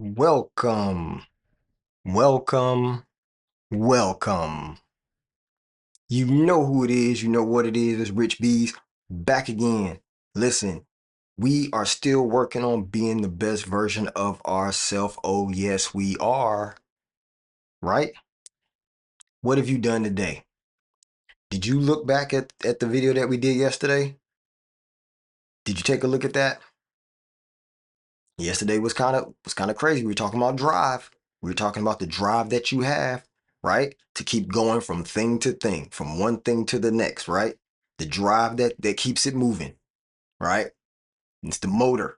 Welcome, welcome, welcome. You know who it is, you know what it is. It's Rich Bees back again. Listen, we are still working on being the best version of ourselves. Oh, yes, we are. Right? What have you done today? Did you look back at the video that we did yesterday? Did you take a look at that? Yesterday was kind of crazy. We were talking about drive. We were talking about the drive that you have, right? To keep going from thing to thing, from one thing to the next, right? The drive that keeps it moving, right? It's the motor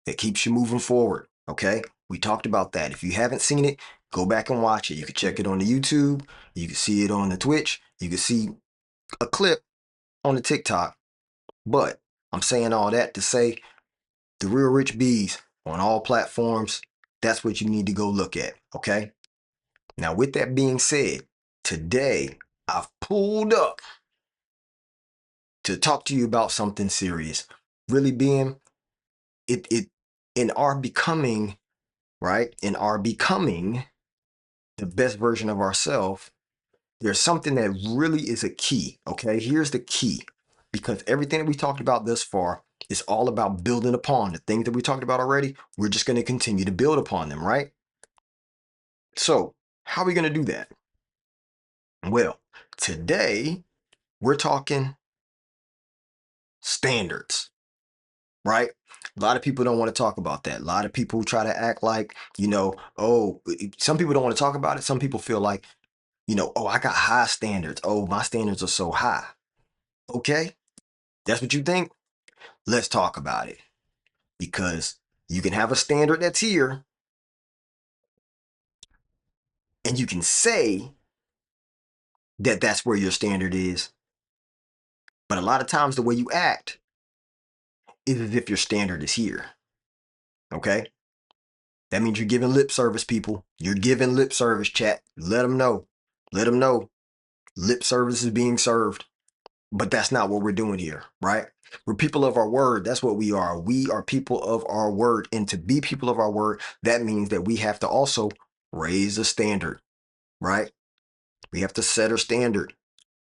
that keeps you moving forward. Okay. We talked about that. If you haven't seen it, go back and watch it. You can check it on the YouTube. You can see it on the Twitch. You can see a clip on the TikTok. But I'm saying all that to say the Real Rich Bees on all platforms. That's what you need to go look at. Okay. Now, with that being said, today I've pulled up to talk to you about something serious. Really being it in our becoming, right? In our becoming the best version of ourselves, there's something that really is a key. Okay. Here's the key. Because everything that we talked about thus far is all about building upon the things that we talked about already. We're just going to continue to build upon them, right? So, how are we going to do that? Well, today we're talking standards, right? A lot of people don't want to talk about that. A lot of people try to act like, some people don't want to talk about it. Some people feel like, oh, I got high standards. Oh, my standards are so high. Okay, that's what you think. Let's talk about it because you can have a standard that's here and you can say that that's where your standard is. But a lot of times the way you act is as if your standard is here. Okay. That means you're giving lip service, people. You're giving lip service, chat. Let them know. Let them know. Lip service is being served. But that's not what we're doing here, right? We're people of our word. That's what we are. We are people of our word. And to be people of our word, that means that we have to also raise the standard, right? We have to set our standard.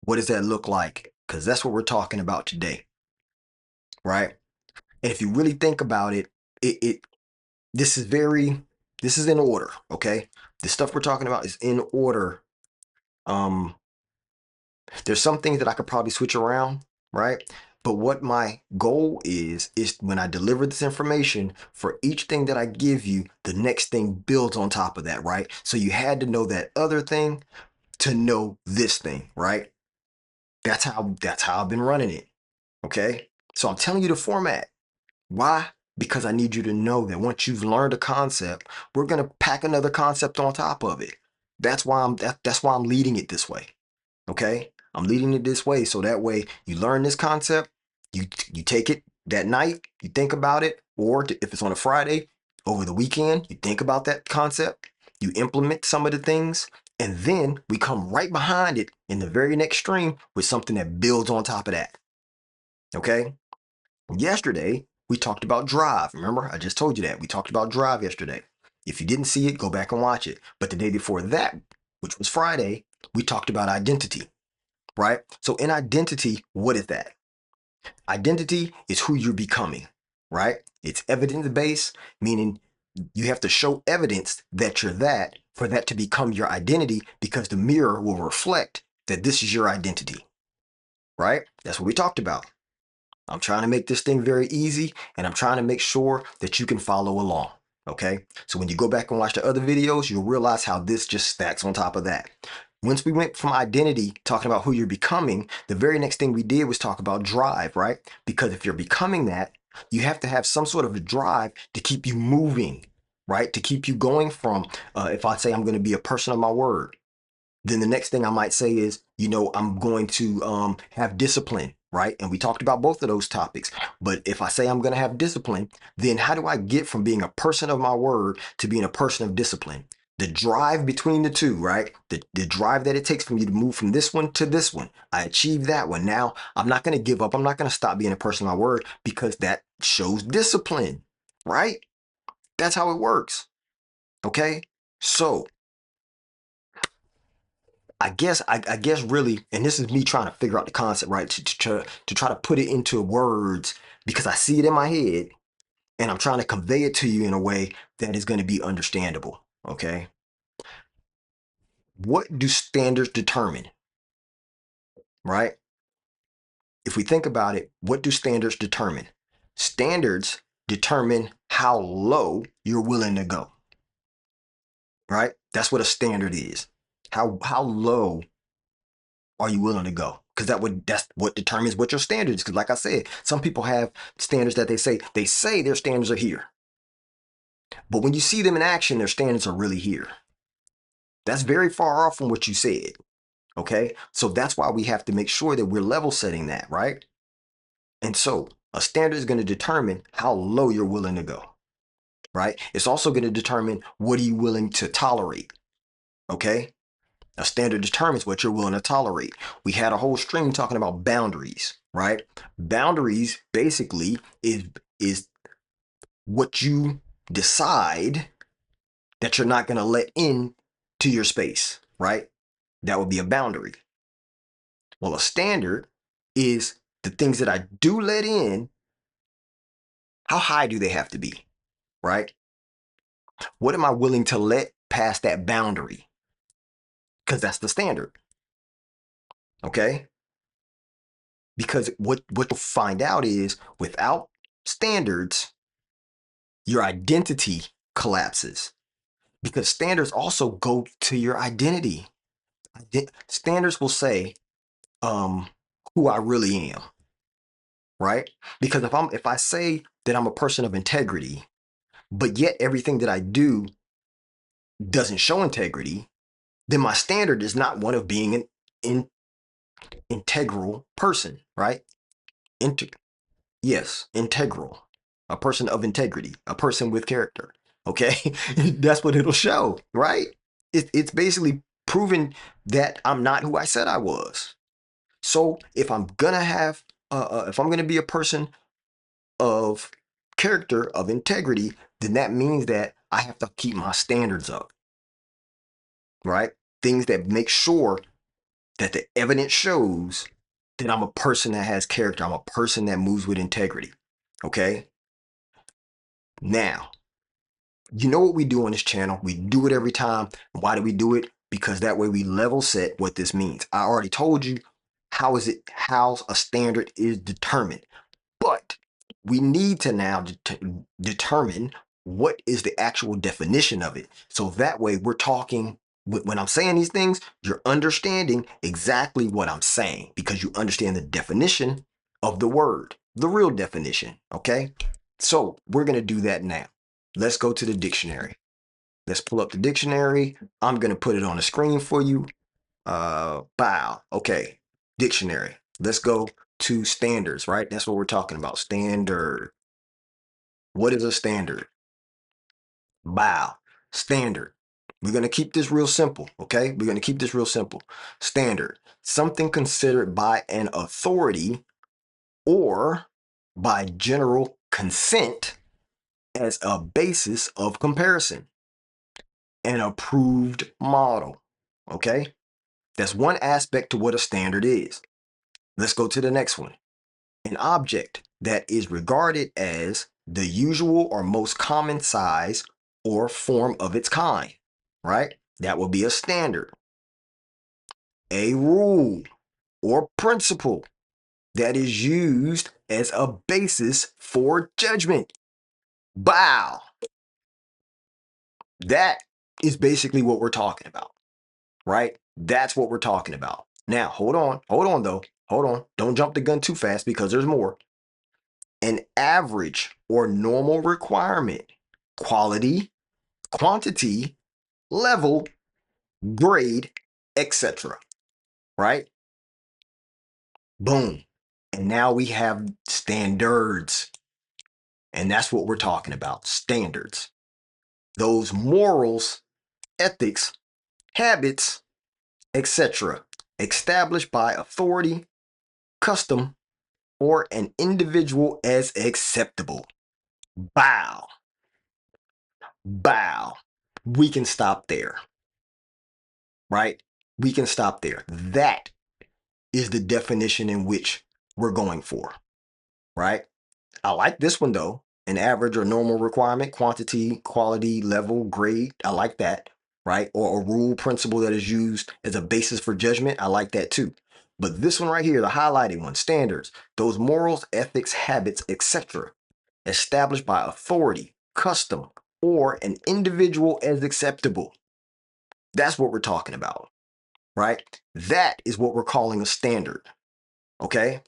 What does that look like? Because that's what we're talking about today, right? And if you really think about it, it this is very this is in order. Okay, the stuff we're talking about is in order. um there's some things that I could probably switch around, right? But what my goal is when I deliver this information, for each thing that I give you, the next thing builds on top of that, right? So you had to know that other thing to know this thing, right? That's how I've been running it. Okay, so I'm telling you the format. Why? Because I need you to know that once you've learned a concept, we're gonna pack another concept on top of it. That's why I'm leading it this way. Okay? I'm leading it this way so that way you learn this concept, you take it that night, you think about it, or if it's on a Friday, over the weekend, you think about that concept, you implement some of the things, and then we come right behind it in the very next stream with something that builds on top of that. Okay? Yesterday, we talked about drive. Remember, I just told you that. We talked about drive yesterday. If you didn't see it, go back and watch it. But the day before that, which was Friday, we talked about identity, right? So in identity, what is that? Identity is who you're becoming, right? It's evidence-based, meaning you have to show evidence that you're that for that to become your identity because the mirror will reflect that this is your identity, right? That's what we talked about. I'm trying to make this thing very easy and I'm trying to make sure that you can follow along. Okay. So when you go back and watch the other videos, you'll realize how this just stacks on top of that. Once we went from identity, talking about who you're becoming, the very next thing we did was talk about drive, right? Because if you're becoming that, you have to have some sort of a drive to keep you moving, right? To keep you going from, if I say I'm going to be a person of my word, then the next thing I might say is, I'm going to have discipline, right? And we talked about both of those topics. But if I say I'm going to have discipline, then how do I get from being a person of my word to being a person of discipline? The drive between the two, right? The drive that it takes for me to move from this one to this one. I achieved that one. Now I'm not going to give up. I'm not going to stop being a person of my word because that shows discipline, right? That's how it works. Okay? So I guess really, and this is me trying to figure out the concept, right? To try to put it into words because I see it in my head and I'm trying to convey it to you in a way that is going to be understandable. Okay. What do standards determine? Right? If we think about it, what do standards determine? Standards determine how low you're willing to go. Right? That's what a standard is. How low are you willing to go? Because that's what determines what your standards. Because like I said, some people have standards that they say their standards are here, but when you see them in action, their standards are really here. That's very far off from what you said. Okay, so that's why we have to make sure that we're level setting that, right? And so a standard is going to determine how low you're willing to go, right? It's also going to determine what are you willing to tolerate. Okay, a standard determines what you're willing to tolerate. We had a whole stream talking about boundaries, right? Boundaries basically is what you decide that you're not going to let in to your space, right? That would be a boundary. Well, a standard is the things that I do let in, how high do they have to be, right? What am I willing to let past that boundary? Because that's the standard, okay? Because what you'll find out is without standards, your identity collapses. Because standards also go to your identity. Standards will say who I really am, right? Because if I say that I'm a person of integrity, but yet everything that I do doesn't show integrity, then my standard is not one of being an integral person, right? Inter- yes, integral, a person of integrity, a person with character. Okay, that's what it'll show, right? It's basically proving that I'm not who I said I was. So if I'm gonna be a person of character, of integrity, then that means that I have to keep my standards up, right? Things that make sure that the evidence shows that I'm a person that has character. I'm a person that moves with integrity. Okay. Now, you know what we do on this channel? We do it every time. Why do we do it? Because that way we level set what this means. I already told you how a standard is determined. But we need to now determine what is the actual definition of it. So that way we're talking, when I'm saying these things, you're understanding exactly what I'm saying because you understand the definition of the word, the real definition. Okay. So we're going to do that now. Let's go to the dictionary. Let's pull up the dictionary. I'm going to put it on the screen for you. Bow. Okay. Dictionary. Let's go to standards, right? That's what we're talking about. Standard. What is a standard? Bow. Standard. We're going to keep this real simple, okay? We're going to keep this real simple. Standard. Something considered by an authority or by general consent as a basis of comparison. An approved model, okay? That's one aspect to what a standard is. Let's go to the next one. An object that is regarded as the usual or most common size or form of its kind, right? That will be a standard. A rule or principle that is used as a basis for judgment. Bow. That is basically what we're talking about, right? That's what we're talking about. Now, hold on though. Hold on. Don't jump the gun too fast because there's more. An average or normal requirement, quality, quantity, level, grade, etc. Right? Boom. And now we have standards. And that's what we're talking about. Standards. Those morals, ethics, habits, etc. established by authority, custom, or an individual as acceptable. Bow. Bow. We can stop there, right? We can stop there. That is the definition in which we're going for, right? I like this one though. An average or normal requirement, quantity, quality, level, grade. I like that, right? Or a rule principle that is used as a basis for judgment. I like that too. But this one right here, the highlighted one, standards, those morals, ethics, habits, etc., established by authority, custom, or an individual as acceptable. That's what we're talking about, right? That is what we're calling a standard. Okay.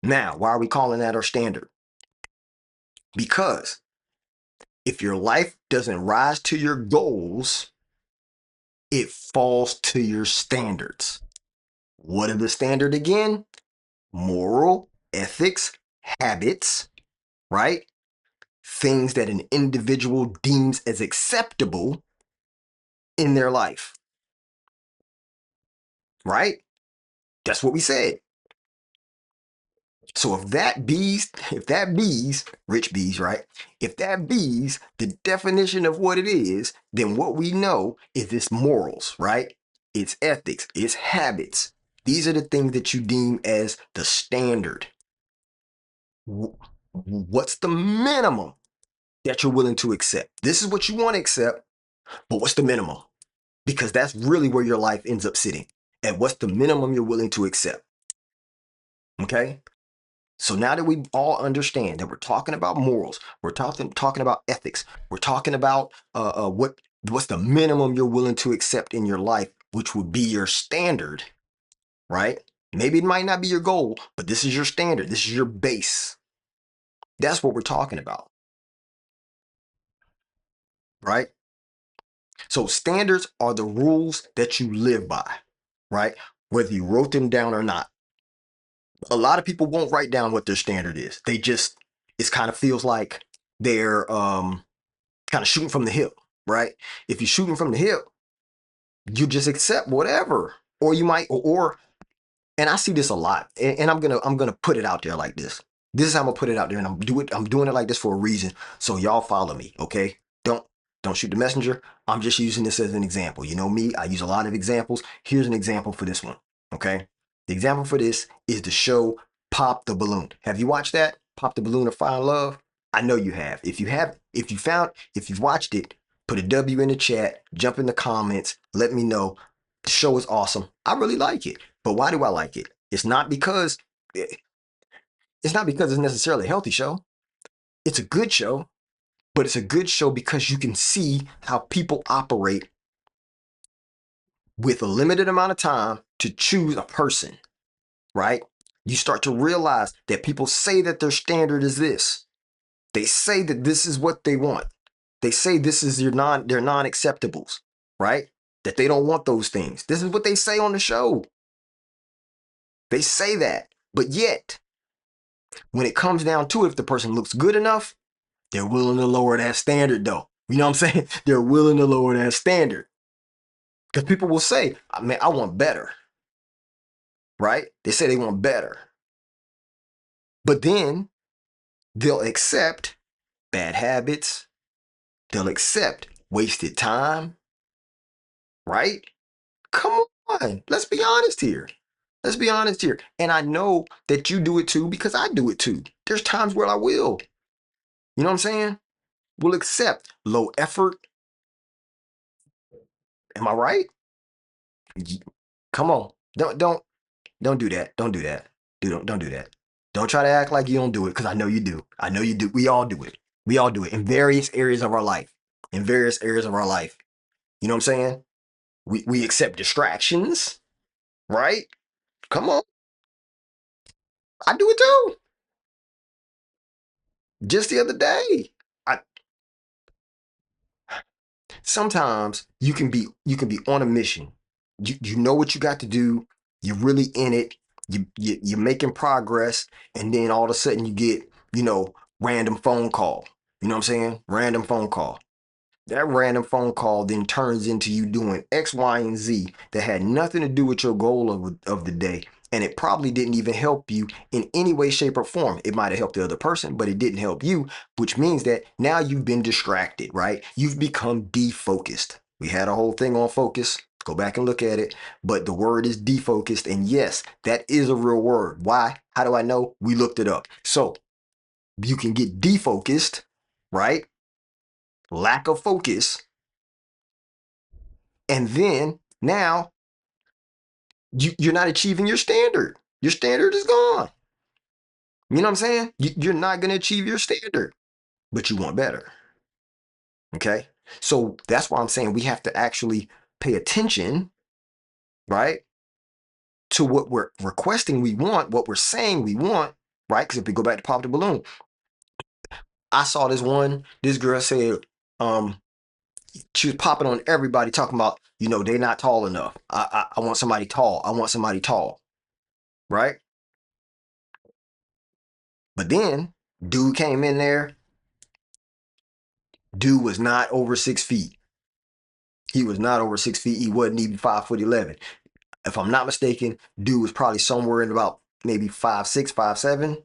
Now, why are we calling that our standard? Because if your life doesn't rise to your goals, it falls to your standards. What are the standard again? Moral, ethics, habits, right? Things that an individual deems as acceptable in their life, right? That's what we said. So if that bees, rich bees, right? If that bees the definition of what it is, then what we know is it's morals, right? It's ethics, it's habits. These are the things that you deem as the standard. What's the minimum that you're willing to accept? This is what you want to accept, but what's the minimum? Because that's really where your life ends up sitting. And what's the minimum you're willing to accept? Okay? So now that we all understand that we're talking about morals, we're talking about ethics, we're talking about what's the minimum you're willing to accept in your life, which would be your standard, right? Maybe it might not be your goal, but this is your standard. This is your base. That's what we're talking about, right? So standards are the rules that you live by, right? Whether you wrote them down or not. A lot of people won't write down what their standard is. It kind of feels like they're kind of shooting from the hip, right? If you're shooting from the hip, you just accept whatever, or you might, and I see this a lot, and I'm gonna put it out there like this. This is how I'm gonna put it out there, and I'm doing it like this for a reason. So y'all follow me, okay? Don't shoot the messenger. I'm just using this as an example. You know me, I use a lot of examples. Here's an example for this one, okay? The example for this is the show Pop the Balloon. Have you watched that? Pop the Balloon or Find Love? I know you have. If you've watched it, put a W in the chat, jump in the comments, let me know. The show is awesome. I really like it. But why do I like it? It's not because it's necessarily a healthy show. It's a good show, but it's a good show because you can see how people operate with a limited amount of time to choose a person, right? You start to realize that people say that their standard is this. They say that this is what they want. They say this is their non-acceptables, right? That they don't want those things. This is what they say on the show. They say that. But yet, when it comes down to it, if the person looks good enough, they're willing to lower that standard though. You know what I'm saying? They're willing to lower that standard. Because people will say, man, I want better. Right? They say they want better. But then they'll accept bad habits. They'll accept wasted time. Right? Come on. Let's be honest here. Let's be honest here. And I know that you do it too because I do it too. There's times where I will. You know what I'm saying? We'll accept low effort. Am I right? Come on. Don't do that. Don't do that. Don't do that. Don't try to act like you don't do it because I know you do. I know you do. We all do it. We all do it in various areas of our life. In various areas of our life. You know what I'm saying? We accept distractions, right? Come on. I do it too. Just the other day. I Sometimes you can be on a mission. You know what you got to do. You're really in it. You're making progress, and then all of a sudden you get random phone call. You know what I'm saying? Random phone call. That random phone call then turns into you doing X, Y, and Z that had nothing to do with your goal of the day, And it probably didn't even help you in any way, shape, or form. It might have helped the other person, but it didn't help you, which means that now you've been distracted, right? You've become defocused. We had a whole thing on focus. Go back and look at it. But the word is defocused. And yes, that is a real word. Why? How do I know? We looked it up. So you can get defocused, right? Lack of focus. And then now you're not achieving your standard. Your standard is gone. You know what I'm saying? You're not going to achieve your standard, but you want better. Okay. So that's why I'm saying we have to actually pay attention, right, to what we're requesting we want, what we're saying we want, right? Because if we go back to Pop the Balloon, I saw this girl said, she was popping on everybody talking about, they're not tall enough. I want somebody tall. I want somebody tall, right? But then dude came in there. Dude was not over 6 feet. He was not over 6 feet. He wasn't even 5'11". If I'm not mistaken, dude was probably somewhere in about maybe 5'6", 5'7".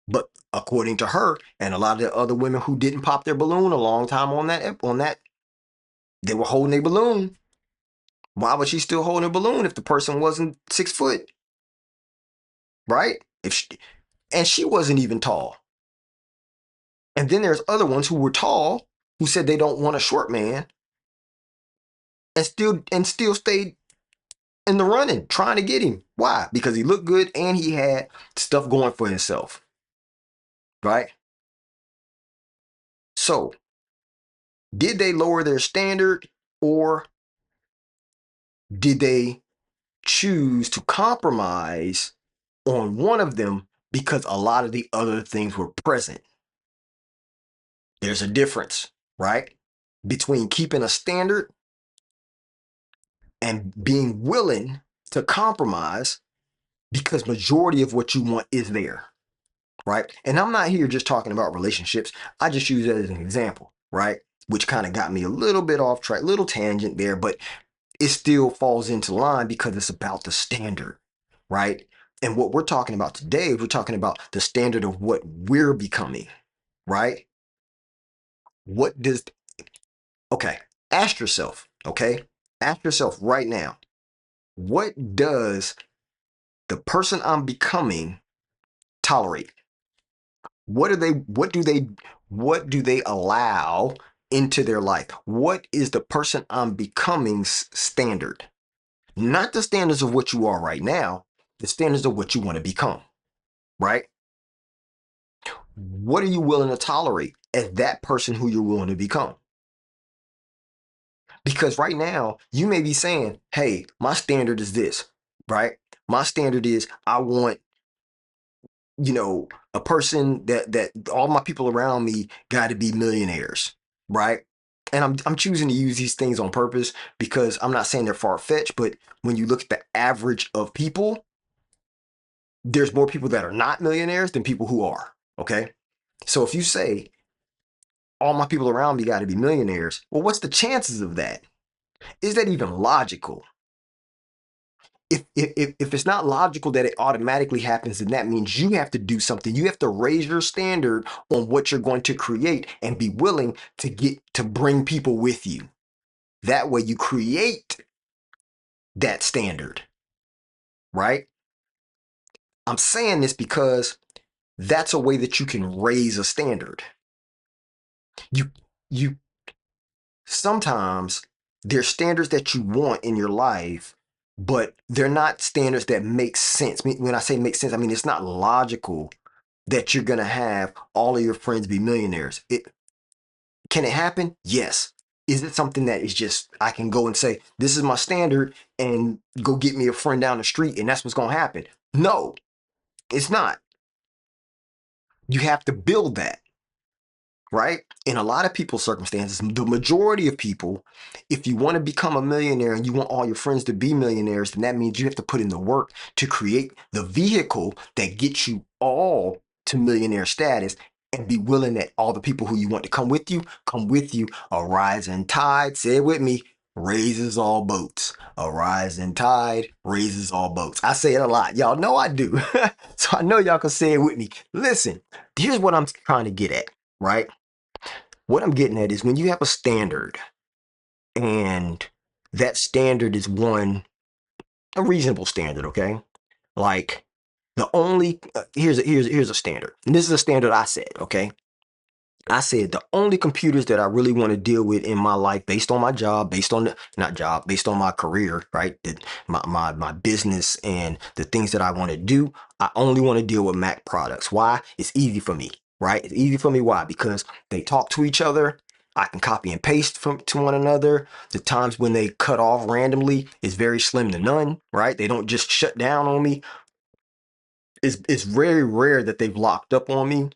But according to her and a lot of the other women who didn't pop their balloon a long time on that, they were holding a balloon. Why was she still holding a balloon if the person wasn't 6 foot? Right? And she wasn't even tall. And then there's other ones who were tall who said they don't want a short man and still stayed in the running trying to get him. Why? Because he looked good and he had stuff going for himself. Right? So, did they lower their standard or did they choose to compromise on one of them because a lot of the other things were present? There's a difference, right? Between keeping a standard and being willing to compromise because majority of what you want is there, right? And I'm not here just talking about relationships. I just use that as an example, right? Which kind of got me a little bit off track, little tangent there, but it still falls into line because it's about the standard, right? And what we're talking about today, we're talking about the standard of what we're becoming, right? What does, okay, ask yourself, okay? Ask yourself right now, what does the person I'm becoming tolerate? What do they allow into their life? What is the person I'm becoming's standard? Not the standards of what you are right now, the standards of what you want to become, right? What are you willing to tolerate as that person who you're willing to become? Because right now, you may be saying, hey, my standard is this, right? My standard is I want, a person that all my people around me got to be millionaires, right? And I'm choosing to use these things on purpose because I'm not saying they're far-fetched, but when you look at the average of people, there's more people that are not millionaires than people who are, okay? So if you say all my people around me got to be millionaires, well, what's the chances of that? Is that even logical? If it's not logical that it automatically happens, then that means you have to do something. You have to raise your standard on what you're going to create and be willing to bring people with you. That way you create that standard, right? I'm saying this because that's a way that you can raise a standard. You you sometimes there's standards that you want in your life, but they're not standards that make sense. When I say make sense, I mean it's not logical that you're gonna have all of your friends be millionaires. Can it happen? Yes. Is it something that is just I can go and say this is my standard and go get me a friend down the street and that's what's gonna happen? No, it's not. You have to build that. Right? In a lot of people's circumstances, the majority of people, if you want to become a millionaire and you want all your friends to be millionaires, then that means you have to put in the work to create the vehicle that gets you all to millionaire status and be willing that all the people who you want to come with you, a rising tide, say it with me, raises all boats. A rising tide raises all boats. I say it a lot. Y'all know I do. So I know y'all can say it with me. Listen, here's what I'm trying to get at, right? What I'm getting at is when you have a standard and that standard is a reasonable standard, okay? Like the only here's a standard. And this is a standard I said, okay? I said the only computers that I really want to deal with in my life, based on my job, based on the not job, based on my career, right? My business and the things that I want to do, I only want to deal with Mac products. Why? It's easy for me, right? It's easy for me. Why? Because they talk to each other. I can copy and paste from to one another. The times when they cut off randomly is very slim to none, right? They don't just shut down on me. It's very rare that they've locked up on me.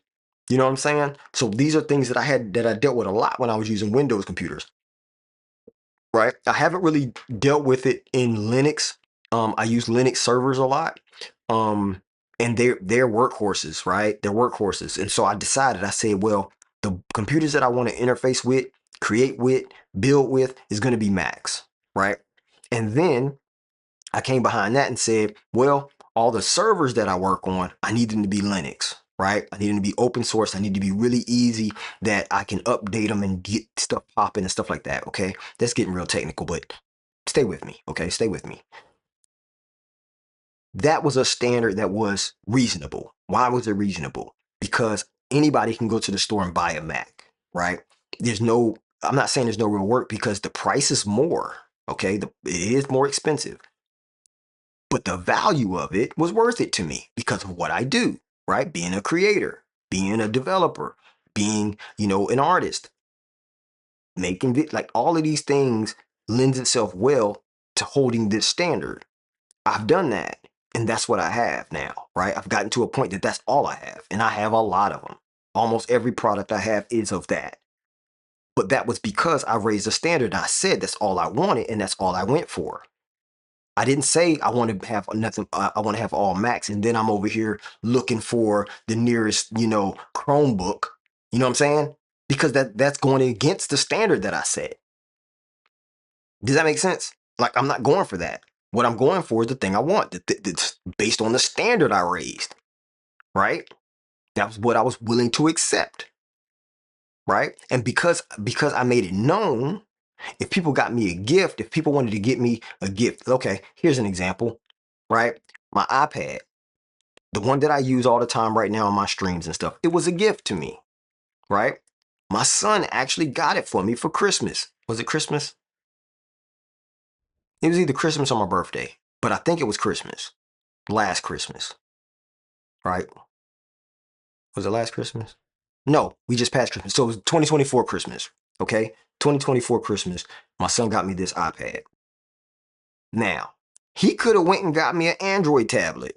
You know what I'm saying? So these are things that I dealt with a lot when I was using Windows computers, right? I haven't really dealt with it in Linux. I use Linux servers a lot. Um, and they're workhorses, right? They're workhorses. And so I said, well, the computers that I want to interface with, create with, build with is going to be Macs, right? And then I came behind that and said, well, all the servers that I work on, I need them to be Linux, right? I need them to be open source. I need to be really easy that I can update them and get stuff popping and stuff like that. Okay. That's getting real technical, but stay with me. Okay. Stay with me. That was a standard that was reasonable. Why was it reasonable? Because anybody can go to the store and buy a Mac, right? I'm not saying there's no real work because the price is more. Okay. It is more expensive. But the value of it was worth it to me because of what I do, right? Being a creator, being a developer, being, an artist, making it like all of these things lends itself well to holding this standard. I've done that. And that's what I have now, right? I've gotten to a point that that's all I have. And I have a lot of them. Almost every product I have is of that. But that was because I raised the standard. And I said that's all I wanted and that's all I went for. I didn't say I want to have nothing. I want to have all Macs, and then I'm over here looking for the nearest, Chromebook. You know what I'm saying? Because that's going against the standard that I set. Does that make sense? Like I'm not going for that. What I'm going for is the thing I want. That's based on the standard I raised. Right? That was what I was willing to accept. Right? And because I made it known, if people got me a gift, if people wanted to get me a gift, okay, here's an example. Right? My iPad. The one that I use all the time right now on my streams and stuff, it was a gift to me, right? My son actually got it for me for Christmas. Was it Christmas? It was either Christmas or my birthday, but I think it was Christmas. Last Christmas, right? Was it last Christmas? No, we just passed Christmas. So it was 2024 Christmas, okay? 2024 Christmas, my son got me this iPad. Now, he could have went and got me an Android tablet.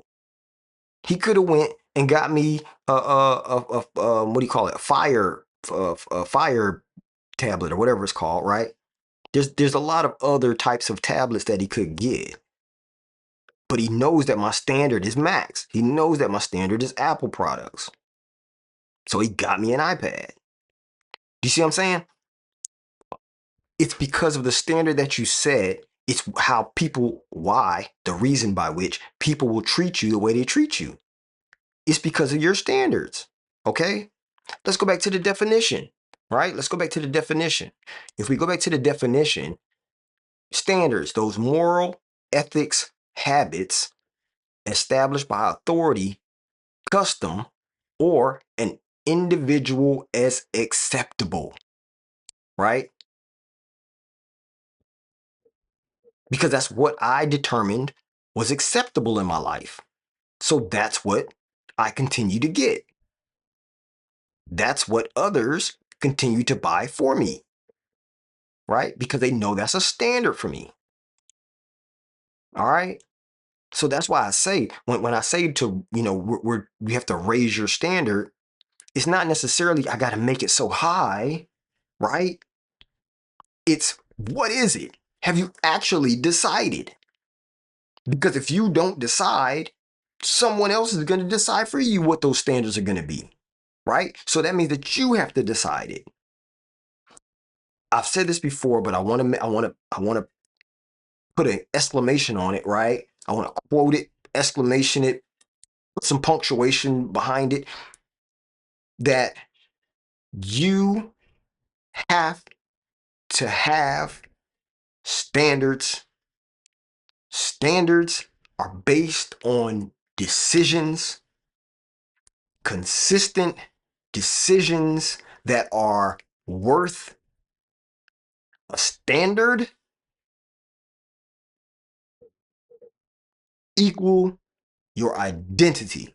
He could have went and got me what do you call it? A fire tablet or whatever it's called, right? There's a lot of other types of tablets that he could get. But he knows that my standard is Macs. He knows that my standard is Apple products. So he got me an iPad. Do you see what I'm saying? It's because of the standard that you set. It's the reason by which people will treat you the way they treat you. It's because of your standards. Okay? Let's go back to the definition, right? Let's go back to the definition. If we go back to the definition, standards, those moral ethics, habits established by authority, custom, or an individual as acceptable, right? Because that's what I determined was acceptable in my life. So that's what I continue to get. That's what others continue to buy for me, right? Because they know that's a standard for me. All right. So that's why I say when I say to we have to raise your standard, it's not necessarily I got to make it so high, right? It's what is it? Have you actually decided? Because if you don't decide, someone else is going to decide for you what those standards are going to be, right? So that means that you have to decide it. I've said this before, but I want to put an exclamation on it, right? I want to quote it, exclamation it, put some punctuation behind it, that you have to have standards. Standards are based on decisions, consistent decisions that are worth a standard equal your identity,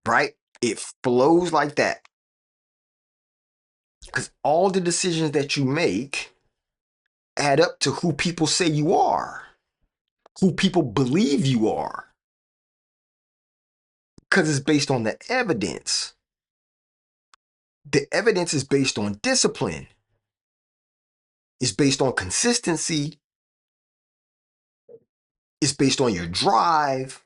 right? It flows like that because all the decisions that you make add up to who people say you are, who people believe you are, because it's based on the evidence. The evidence is based on discipline, it's based on consistency, it's based on your drive,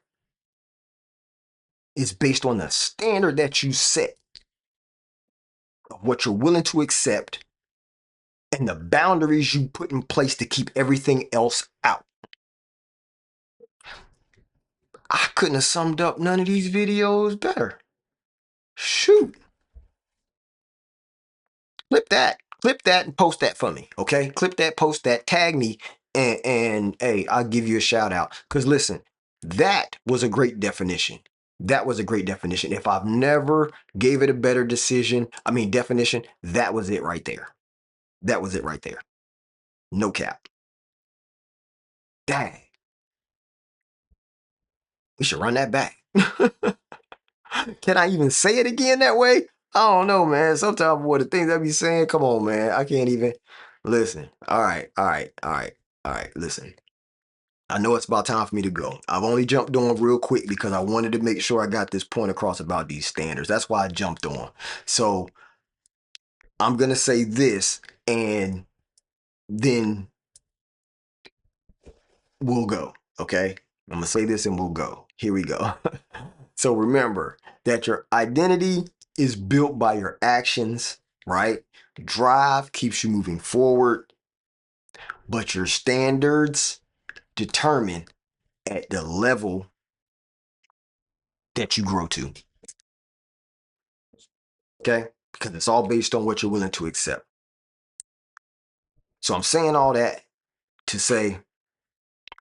it's based on the standard that you set of what you're willing to accept and the boundaries you put in place to keep everything else out. I couldn't have summed up none of these videos better. Shoot. Clip that and post that for me, okay? Clip that, post that, tag me, and hey, I'll give you a shout out. Because listen, that was a great definition. That was a great definition. If I've never gave it a better definition, that was it right there. That was it right there. No cap. Dang. We should run that back. Can I even say it again that way? I don't know, man. Sometimes what the things I be saying, come on, man. I can't even listen. All right. Listen. I know it's about time for me to go. I've only jumped on real quick because I wanted to make sure I got this point across about these standards. That's why I jumped on. So I'm gonna say this and then we'll go. Okay. I'm gonna say this and we'll go. Here we go. So remember that your identity is built by your actions, right? Drive keeps you moving forward, but your standards determine at the level that you grow to. Okay? Because it's all based on what you're willing to accept. So I'm saying all that to say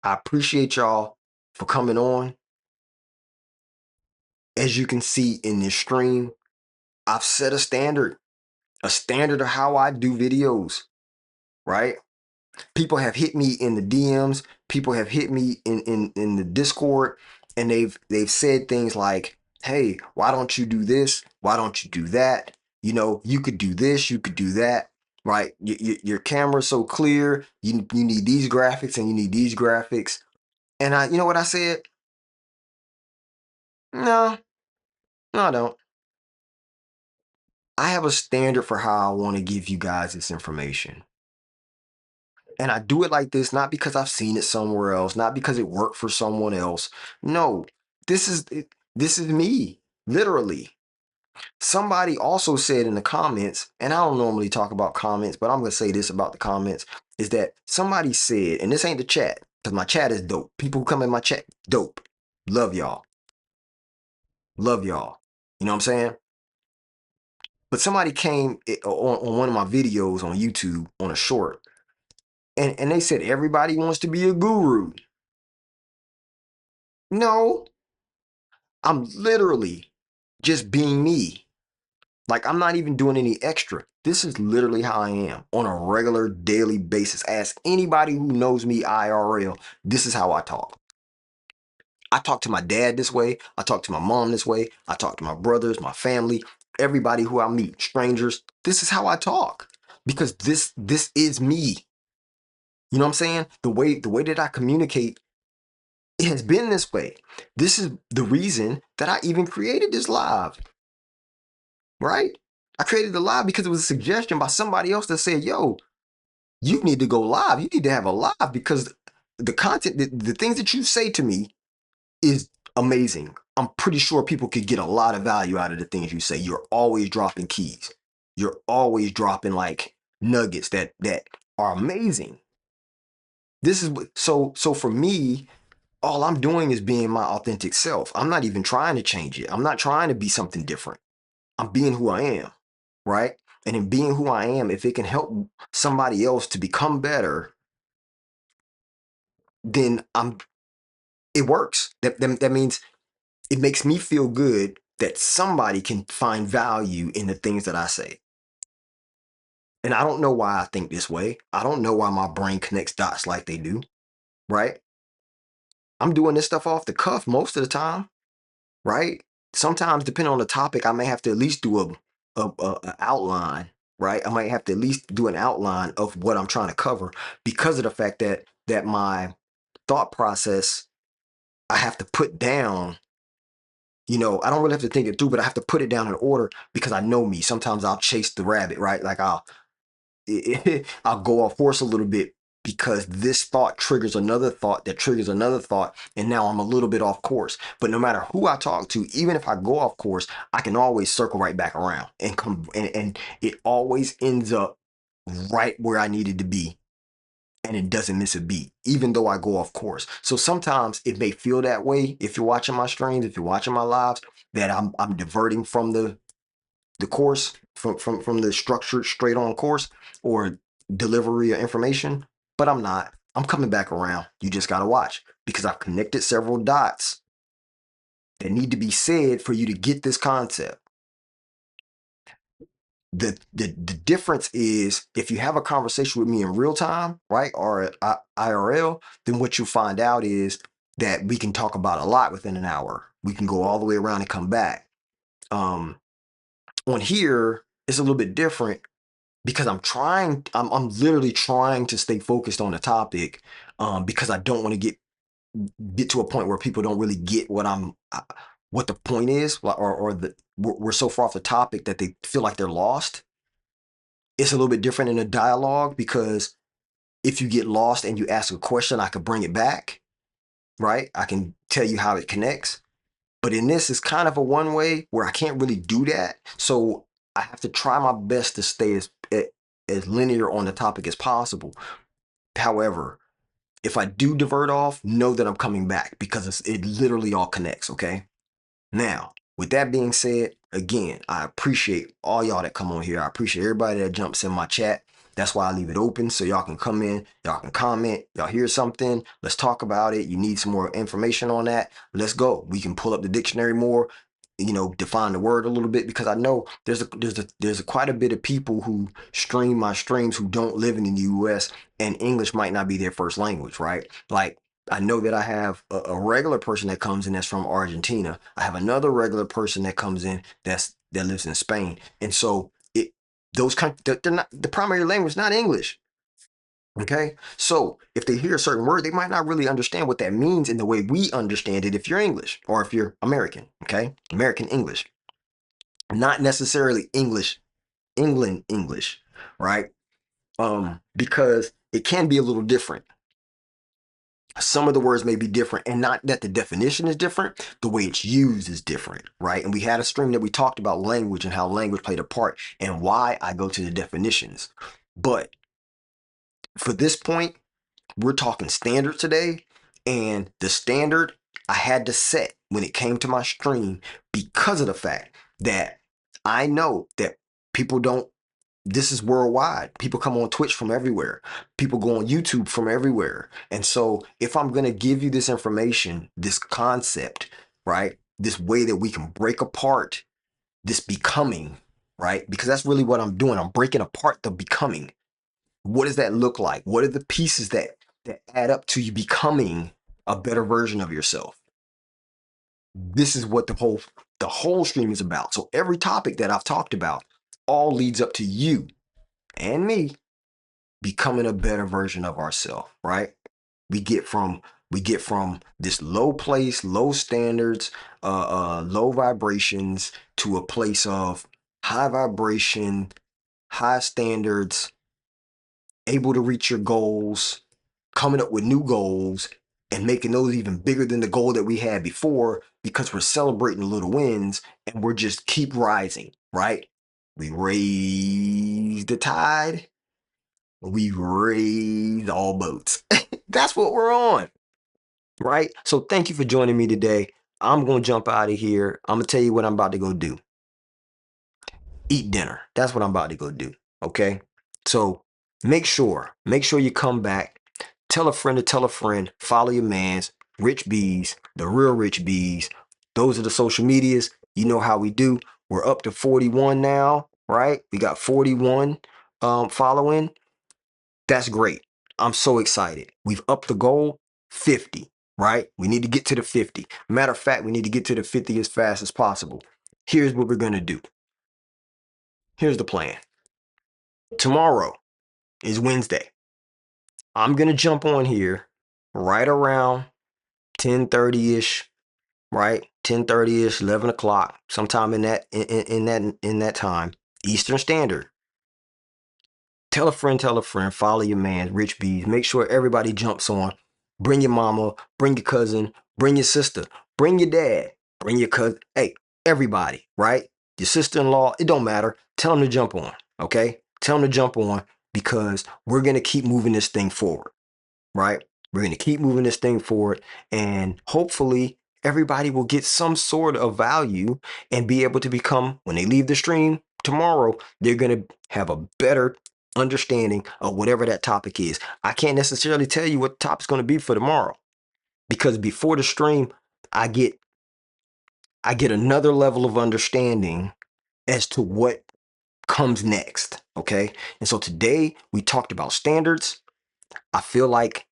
I appreciate y'all for coming on. As you can see in this stream, I've set a standard of how I do videos, right? People have hit me in the DMs, people have hit me in the Discord, and they've said things like, hey, why don't you do this? Why don't you do that? You know, you could do this, you could do that, right? Your camera's so clear, you need these graphics and you need these graphics. And you know what I said? No, I don't. I have a standard for how I want to give you guys this information. And I do it like this, not because I've seen it somewhere else, not because it worked for someone else. No, this is this is me, literally. Somebody also said in the comments, and I don't normally talk about comments, but I'm gonna say this about the comments, is that somebody said, and this ain't the chat, because my chat is dope. People who come in my chat, dope. Love y'all. Love y'all. You know what I'm saying? But somebody came on one of my videos on YouTube on a short, and they said everybody wants to be a guru. No, I'm literally just being me. Like, I'm not even doing any extra. This is literally how I am on a regular daily basis. Ask anybody who knows me IRL. This is how I talk. I talk to my dad this way. I talk to my mom this way. I talk to my brothers, my family, everybody who I meet, strangers. This is how I talk because this is me. You know what I'm saying? The way that I communicate, it has been this way. This is the reason that I even created this live. Right? I created the live because it was a suggestion by somebody else that said, yo, you need to go live. You need to have a live because the content, the things that you say to me is amazing. I'm pretty sure people could get a lot of value out of the things you say. You're always dropping keys. You're always dropping like nuggets that are amazing. This is so for me, all I'm doing is being my authentic self. I'm not even trying to change it. I'm not trying to be something different. I'm being who I am, right? And in being who I am, if it can help somebody else to become better, then it works. That means it makes me feel good that somebody can find value in the things that I say. And I don't know why I think this way. I don't know why my brain connects dots like they do, right? I'm doing this stuff off the cuff most of the time, right? Sometimes, depending on the topic, I may have to at least do a outline, right? I might have to at least do an outline of what I'm trying to cover because of the fact that my thought process I have to put down. I don't really have to think it through, but I have to put it down in order because I know me. Sometimes I'll chase the rabbit, right? Like I'll go off course a little bit because this thought triggers another thought that triggers another thought, and now I'm a little bit off course. But no matter who I talk to, even if I go off course, I can always circle right back around and come, and it always ends up right where I needed to be, and it doesn't miss a beat, even though I go off course. So sometimes it may feel that way if you're watching my streams, if you're watching my lives, that I'm diverting from the course, from the structured straight on course or delivery of information, but I'm not. I'm coming back around. You just got to watch because I've connected several dots that need to be said for you to get this concept. The difference is if you have a conversation with me in real time, right, or IRL, then what you find out is that we can talk about a lot within an hour. We can go all the way around and come back. On here, it's a little bit different because I'm literally trying to stay focused on the topic, because I don't want to get to a point where people don't really get what the point is, or we're so far off the topic that they feel like they're lost. It's a little bit different in a dialogue because if you get lost and you ask a question, I could bring it back, right? I can tell you how it connects. But in this, it's kind of a one way where I can't really do that. So I have to try my best to stay as linear on the topic as possible. However, if I do divert off, know that I'm coming back because it literally all connects, okay? Now, with that being said, again, I appreciate all y'all that come on here. I appreciate everybody that jumps in my chat. That's why I leave it open so y'all can come in, y'all can comment, y'all hear something, let's talk about it. You need some more information on that, let's go. We can pull up the dictionary more, define the word a little bit, because I know there's quite a bit of people who stream my streams who don't live in the US, and English might not be their first language, right? Like, I know that I have a regular person that comes in that's from Argentina. I have another regular person that comes in that lives in Spain, and so those they're not, the primary language is not English. Okay, so if they hear a certain word, they might not really understand what that means in the way we understand it if you're English or if you're American. Okay, American English, not necessarily England English, right? Because it can be a little different. Some of the words may be different, and not that the definition is different, the way it's used is different, right? And we had a stream that we talked about language and how language played a part and why I go to the definitions. But for this point, we're talking standard today, and the standard I had to set when it came to my stream because of the fact that I know that people don't this is worldwide. People come on Twitch from everywhere. People go on YouTube from everywhere. And so if I'm going to give you this information, this concept, right? This way that we can break apart this becoming, right? Because that's really what I'm doing. I'm breaking apart the becoming. What does that look like? What are the pieces that add up to you becoming a better version of yourself? This is what the whole stream is about. So every topic that I've talked about all leads up to you and me becoming a better version of ourselves, right? We get from this low place, low standards, low vibrations to a place of high vibration, high standards, able to reach your goals, coming up with new goals, and making those even bigger than the goal that we had before because we're celebrating the little wins and we're just keep rising, right? We raise the tide we raise all boats. That's what we're on, right? So thank you for joining me today. I'm going to jump out of here. I'm going to tell you what I'm about to go do. Eat dinner. That's what I'm about to go do. Okay. So make sure you come back. Tell a friend to tell a friend. Follow your mans, Rich Bees, the real Rich Bees. Those are the social medias. You know how we do. We're up to 41 now, right? We got 41 following. That's great. I'm so excited. We've upped the goal 50, right? We need to get to the 50. Matter of fact, we need to get to the 50 as fast as possible. Here's what we're going to do. Here's the plan. Tomorrow is Wednesday. I'm going to jump on here right around 10:30ish, right? 10:30ish, 11 o'clock, sometime in that time, Eastern Standard. Tell a friend, follow your man, Rich Bees. Make sure everybody jumps on. Bring your mama, bring your cousin, bring your sister, bring your dad, bring your cousin. Hey, everybody, right? Your sister-in-law, it don't matter. Tell them to jump on, okay? Tell them to jump on because we're going to keep moving this thing forward, right? We're going to keep moving this thing forward and hopefully everybody will get some sort of value and be able to become, when they leave the stream tomorrow, they're going to have a better understanding of whatever that topic is. I can't necessarily tell you what the topic's going to be for tomorrow because before the stream, I get another level of understanding as to what comes next, okay? And so today we talked about standards. I feel like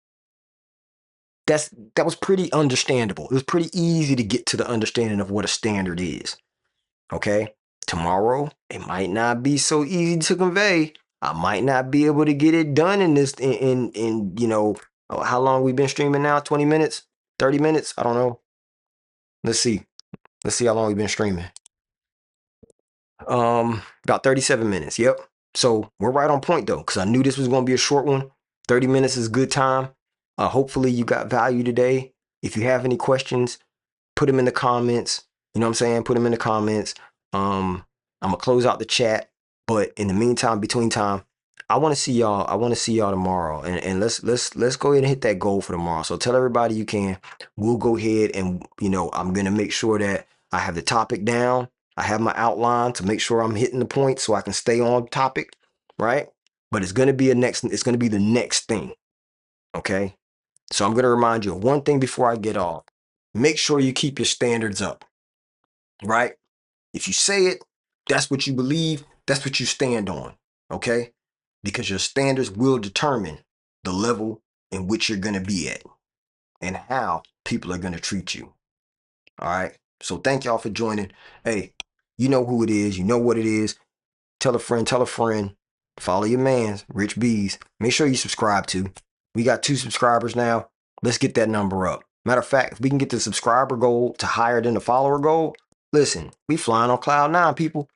that was pretty understandable. It was pretty easy to get to the understanding of what a standard is. Okay. Tomorrow, it might not be so easy to convey. I might not be able to get it done in this in how long we've been streaming now? 20 minutes? 30 minutes? I don't know. Let's see. Let's see how long we've been streaming. About 37 minutes. Yep. So we're right on point though, because I knew this was going to be a short one. 30 minutes is good time. Hopefully you got value today. If you have any questions, put them in the comments. You know what I'm saying? Put them in the comments. I'm gonna close out the chat, but in the meantime, between time, I want to see y'all. I want to see y'all tomorrow, and let's go ahead and hit that goal for tomorrow. So tell everybody you can. We'll go ahead and I'm gonna make sure that I have the topic down. I have my outline to make sure I'm hitting the point so I can stay on topic, right? But it's gonna be It's gonna be the next thing. Okay. So I'm gonna remind you of one thing before I get off. Make sure you keep your standards up, right? If you say it, that's what you believe, that's what you stand on, okay? Because your standards will determine the level in which you're going to be at and how people are going to treat you. All right? So thank y'all for joining. Hey, you know who it is, you know what it is. Tell a friend, follow your mans, Rich Bees. Make sure you subscribe to. We got 2 subscribers now. Let's get that number up. Matter of fact, if we can get the subscriber goal to higher than the follower goal, listen, we flying on cloud 9, people.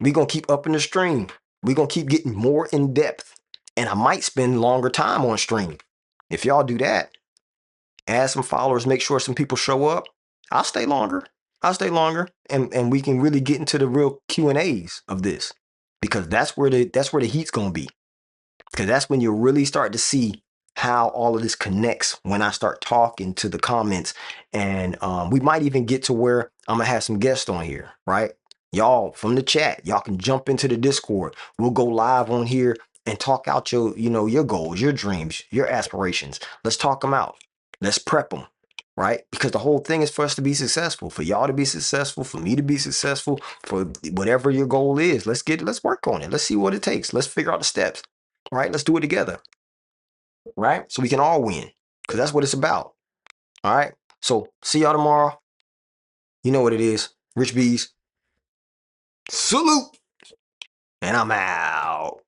We gonna keep upping the stream. We gonna keep getting more in depth. And I might spend longer time on stream. If y'all do that, add some followers, make sure some people show up. I'll stay longer. And we can really get into the real Q&As of this. Because that's where the heat's gonna be. Because that's when you really start to see how all of this connects when I start talking to the comments. And we might even get to where I'm gonna have some guests on here, right? Y'all from the chat, y'all can jump into the Discord. We'll go live on here and talk out your goals, your dreams, your aspirations. Let's talk them out. Let's prep them, right? Because the whole thing is for us to be successful, for y'all to be successful, for me to be successful, for whatever your goal is. Let's work on it. Let's see what it takes. Let's figure out the steps. Right? Let's do it together. Right? So we can all win. Because that's what it's about. All right. So see y'all tomorrow. You know what it is. Rich Bees. Salute. And I'm out.